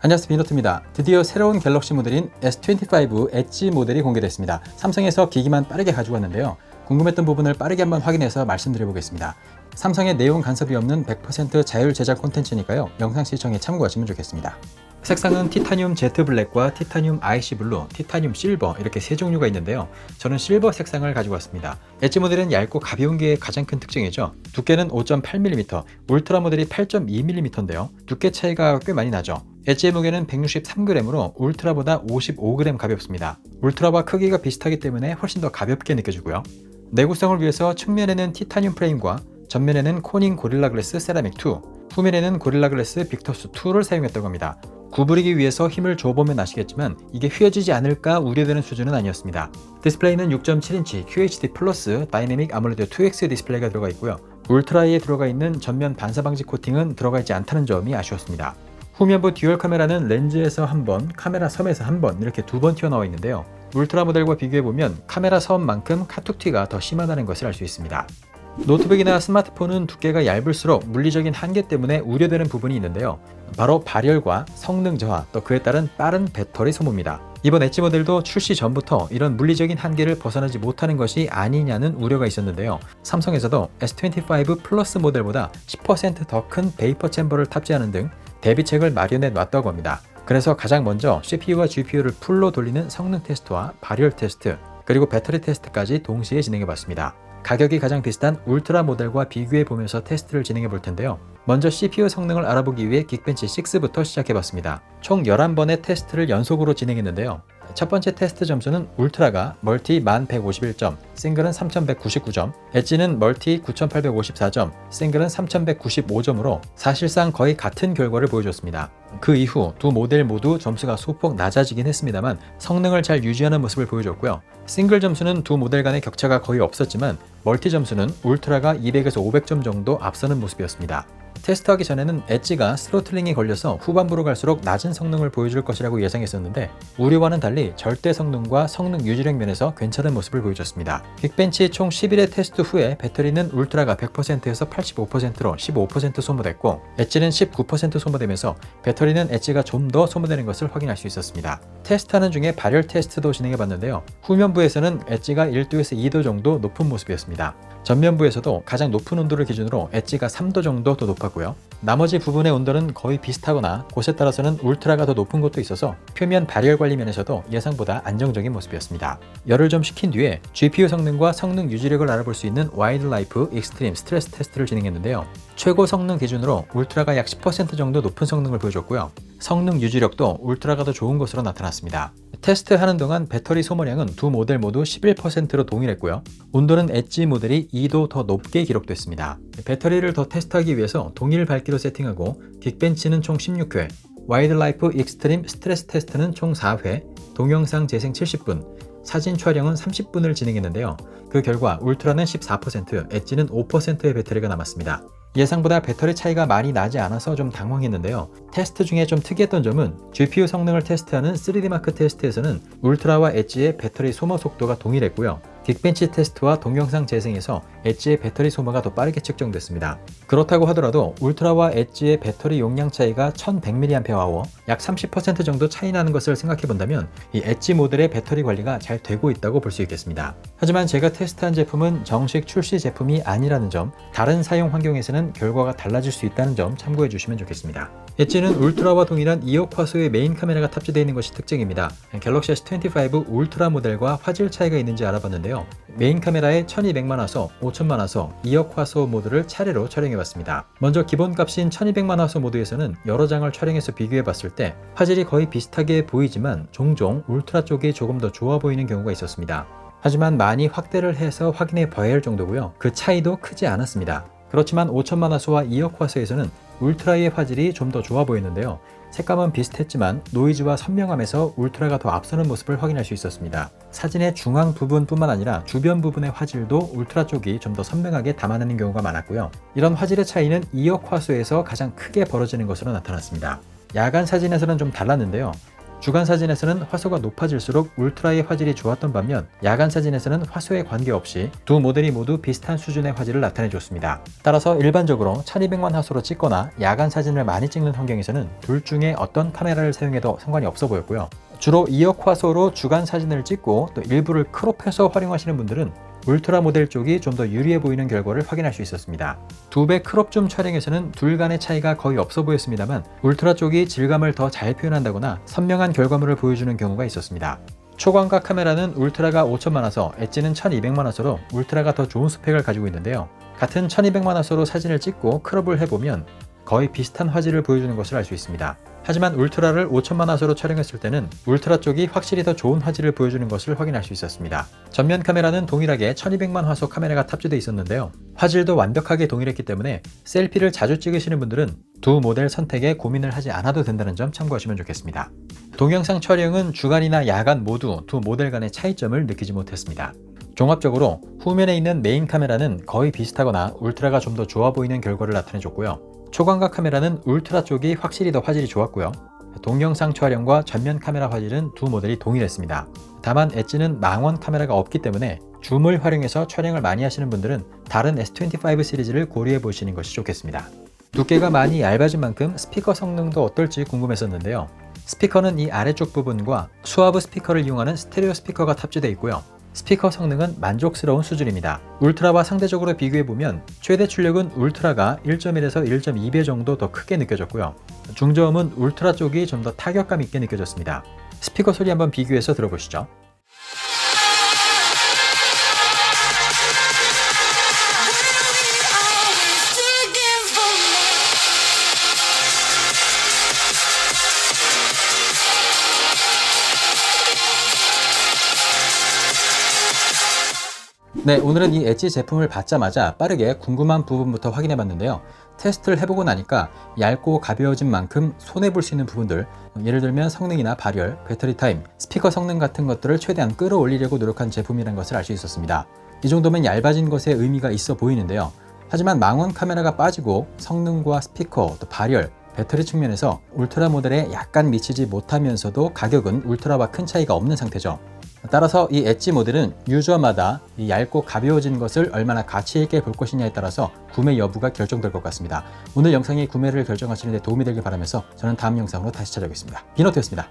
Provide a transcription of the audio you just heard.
안녕하세요, 비노트입니다. 드디어 새로운 갤럭시 모델인 S25 엣지 모델이 공개됐습니다. 삼성에서 기기만 빠르게 가지고 왔는데요. 궁금했던 부분을 빠르게 한번 확인해서 말씀드려 보겠습니다. 삼성의 내용 간섭이 없는 100% 자율 제작 콘텐츠니까요. 영상 시청에 참고하시면 좋겠습니다. 색상은 티타늄 제트 블랙과 티타늄 아이시 블루, 티타늄 실버 이렇게 세 종류가 있는데요. 저는 실버 색상을 가지고 왔습니다. 엣지 모델은 얇고 가벼운 게 가장 큰 특징이죠. 두께는 5.8mm, 울트라 모델이 8.2mm인데요. 두께 차이가 꽤 많이 나죠. 엣지의 무게는 163g으로 울트라보다 55g 가볍습니다. 울트라와 크기가 비슷하기 때문에 훨씬 더 가볍게 느껴지고요. 내구성을 위해서 측면에는 티타늄 프레임과 전면에는 코닝 고릴라 글래스 세라믹 2, 후면에는 고릴라 글래스 빅터스 2를 사용했다고 합니다. 구부리기 위해서 힘을 줘보면 아시겠지만 이게 휘어지지 않을까 우려되는 수준은 아니었습니다. 디스플레이는 6.7인치 QHD 플러스 다이내믹 아몰레드 2X 디스플레이가 들어가 있고요. 울트라에 들어가 있는 전면 반사 방지 코팅은 들어가 있지 않다는 점이 아쉬웠습니다. 후면부 듀얼 카메라는 렌즈에서 한 번, 카메라 섬에서 한 번 이렇게 두 번 튀어나와 있는데요. 울트라 모델과 비교해보면 카메라 섬만큼 카툭튀가 더 심하다는 것을 알 수 있습니다. 노트북이나 스마트폰은 두께가 얇을수록 물리적인 한계 때문에 우려되는 부분이 있는데요. 바로 발열과 성능 저하, 또 그에 따른 빠른 배터리 소모입니다. 이번 엣지 모델도 출시 전부터 이런 물리적인 한계를 벗어나지 못하는 것이 아니냐는 우려가 있었는데요. 삼성에서도 S25 플러스 모델보다 10% 더 큰 베이퍼 챔버를 탑재하는 등 대비책을 마련해 놨다고 합니다. 그래서 가장 먼저 CPU와 GPU를 풀로 돌리는 성능 테스트와 발열 테스트, 그리고 배터리 테스트까지 동시에 진행해 봤습니다. 가격이 가장 비슷한 울트라 모델과 비교해 보면서 테스트를 진행해 볼 텐데요. 먼저 CPU 성능을 알아보기 위해 긱벤치 6부터 시작해 봤습니다. 총 11번의 테스트를 연속으로 진행했는데요. 첫 번째 테스트 점수는 울트라가 멀티 1151점, 싱글은 3199점, 엣지는 멀티 9854점, 싱글은 3195점으로 사실상 거의 같은 결과를 보여줬습니다. 그 이후 두 모델 모두 점수가 소폭 낮아지긴 했습니다만 성능을 잘 유지하는 모습을 보여줬고요. 싱글 점수는 두 모델 간의 격차가 거의 없었지만 멀티 점수는 울트라가 200에서 500점 정도 앞서는 모습이었습니다. 테스트하기 전에는 엣지가 스로틀링이 걸려서 후반부로 갈수록 낮은 성능을 보여줄 것이라고 예상했었는데 우려와는 달리 절대 성능과 성능 유지력 면에서 괜찮은 모습을 보여줬습니다. 긱벤치 총 11회 테스트 후에 배터리는 울트라가 100%에서 85%로 15% 소모됐고 엣지는 19% 소모되면서 배터리는 엣지가 좀 더 소모되는 것을 확인할 수 있었습니다. 테스트하는 중에 발열 테스트도 진행해봤는데요. 후면부에서는 엣지가 1도에서 2도 정도 높은 모습이었습니다. 전면부에서도 가장 높은 온도를 기준으로 엣지가 3도 정도 더 높았고요. 나머지 부분의 온도는 거의 비슷하거나 곳에 따라서는 울트라가 더 높은 곳도 있어서 표면 발열 관리 면에서도 예상보다 안정적인 모습이었습니다. 열을 좀 식힌 뒤에 GPU 성능과 성능 유지력을 알아볼 수 있는 와이드 라이프 익스트림 스트레스 테스트를 진행했는데요. 최고 성능 기준으로 울트라가 약 10% 정도 높은 성능을 보여줬고요. 성능 유지력도 울트라가 더 좋은 것으로 나타났습니다. 테스트하는 동안 배터리 소모량은 두 모델 모두 11%로 동일했고요. 온도는 엣지 모델이 2도 더 높게 기록됐습니다. 배터리를 더 테스트하기 위해서 동일 밝기로 세팅하고 긱벤치는 총 16회, 와이드 라이프 익스트림 스트레스 테스트는 총 4회, 동영상 재생 70분, 사진 촬영은 30분을 진행했는데요. 그 결과 울트라는 14%, 엣지는 5%의 배터리가 남았습니다. 예상보다 배터리 차이가 많이 나지 않아서 좀 당황했는데요. 테스트 중에 좀 특이했던 점은 GPU 성능을 테스트하는 3D마크 테스트에서는 울트라와 엣지의 배터리 소모 속도가 동일했고요. 긱벤치 테스트와 동영상 재생에서 엣지의 배터리 소모가 더 빠르게 측정됐습니다. 그렇다고 하더라도 울트라와 엣지의 배터리 용량 차이가 1100mAh, 약 30% 정도 차이 나는 것을 생각해 본다면 이 엣지 모델의 배터리 관리가 잘 되고 있다고 볼 수 있겠습니다. 하지만 제가 테스트한 제품은 정식 출시 제품이 아니라는 점, 다른 사용 환경에서는 결과가 달라질 수 있다는 점 참고해 주시면 좋겠습니다. 엣지는 울트라와 동일한 2억 화소의 메인 카메라가 탑재되어 있는 것이 특징입니다. 갤럭시 S25 울트라 모델과 화질 차이가 있는지 알아봤는데요. 메인 카메라에 1200만 화소, 5000만 화소, 2억 화소 모드를 차례로 촬영해봤습니다. 먼저 기본값인 1200만 화소 모드에서는 여러 장을 촬영해서 비교해봤을 때 화질이 거의 비슷하게 보이지만 종종 울트라 쪽이 조금 더 좋아 보이는 경우가 있었습니다. 하지만 많이 확대를 해서 확인해 봐야 할 정도고요. 그 차이도 크지 않았습니다. 그렇지만 5000만 화소와 2억 화소에서는 울트라의 화질이 좀 더 좋아 보였는데요. 색감은 비슷했지만 노이즈와 선명함에서 울트라가 더 앞서는 모습을 확인할 수 있었습니다. 사진의 중앙 부분뿐만 아니라 주변 부분의 화질도 울트라 쪽이 좀 더 선명하게 담아내는 경우가 많았고요. 이런 화질의 차이는 2억 화소에서 가장 크게 벌어지는 것으로 나타났습니다. 야간 사진에서는 좀 달랐는데요. 주간 사진에서는 화소가 높아질수록 울트라의 화질이 좋았던 반면 야간 사진에서는 화소에 관계없이 두 모델이 모두 비슷한 수준의 화질을 나타내줬습니다. 따라서 일반적으로 1200만 화소로 찍거나 야간 사진을 많이 찍는 환경에서는 둘 중에 어떤 카메라를 사용해도 상관이 없어 보였고요. 주로 2억 화소로 주간 사진을 찍고 또 일부를 크롭해서 활용하시는 분들은 울트라 모델 쪽이 좀 더 유리해 보이는 결과를 확인할 수 있었습니다. 2배 크롭줌 촬영에서는 둘 간의 차이가 거의 없어 보였습니다만 울트라 쪽이 질감을 더 잘 표현한다거나 선명한 결과물을 보여주는 경우가 있었습니다. 초광각 카메라는 울트라가 5000만 화소, 엣지는 1200만 화소로 울트라가 더 좋은 스펙을 가지고 있는데요. 같은 1200만 화소로 사진을 찍고 크롭을 해보면 거의 비슷한 화질을 보여주는 것을 알 수 있습니다. 하지만 울트라를 5000만 화소로 촬영했을 때는 울트라 쪽이 확실히 더 좋은 화질을 보여주는 것을 확인할 수 있었습니다. 전면 카메라는 동일하게 1200만 화소 카메라가 탑재되어 있었는데요. 화질도 완벽하게 동일했기 때문에 셀피를 자주 찍으시는 분들은 두 모델 선택에 고민을 하지 않아도 된다는 점 참고하시면 좋겠습니다. 동영상 촬영은 주간이나 야간 모두 두 모델 간의 차이점을 느끼지 못했습니다. 종합적으로 후면에 있는 메인 카메라는 거의 비슷하거나 울트라가 좀 더 좋아 보이는 결과를 나타내줬고요. 초광각 카메라는 울트라 쪽이 확실히 더 화질이 좋았고요. 동영상 촬영과 전면 카메라 화질은 두 모델이 동일했습니다. 다만 엣지는 망원 카메라가 없기 때문에 줌을 활용해서 촬영을 많이 하시는 분들은 다른 S25 시리즈를 고려해 보시는 것이 좋겠습니다. 두께가 많이 얇아진 만큼 스피커 성능도 어떨지 궁금했었는데요. 스피커는 이 아래쪽 부분과 수하브 스피커를 이용하는 스테레오 스피커가 탑재되어 있고요. 스피커 성능은 만족스러운 수준입니다. 울트라와 상대적으로 비교해보면 최대 출력은 울트라가 1.1에서 1.2배 정도 더 크게 느껴졌고요. 중저음은 울트라 쪽이 좀 더 타격감 있게 느껴졌습니다. 스피커 소리 한번 비교해서 들어보시죠. 네, 오늘은 이 엣지 제품을 받자마자 빠르게 궁금한 부분부터 확인해 봤는데요. 테스트를 해보고 나니까 얇고 가벼워진 만큼 손해볼 수 있는 부분들, 예를 들면 성능이나 발열, 배터리 타임, 스피커 성능 같은 것들을 최대한 끌어올리려고 노력한 제품이라는 것을 알 수 있었습니다. 이 정도면 얇아진 것에 의미가 있어 보이는데요. 하지만 망원 카메라가 빠지고 성능과 스피커, 또 발열, 배터리 측면에서 울트라 모델에 약간 미치지 못하면서도 가격은 울트라와 큰 차이가 없는 상태죠. 따라서 이 엣지 모델은 유저마다 이 얇고 가벼워진 것을 얼마나 가치 있게 볼 것이냐에 따라서 구매 여부가 결정될 것 같습니다. 오늘 영상이 구매를 결정하시는 데 도움이 되길 바라면서 저는 다음 영상으로 다시 찾아오겠습니다. 비노트였습니다.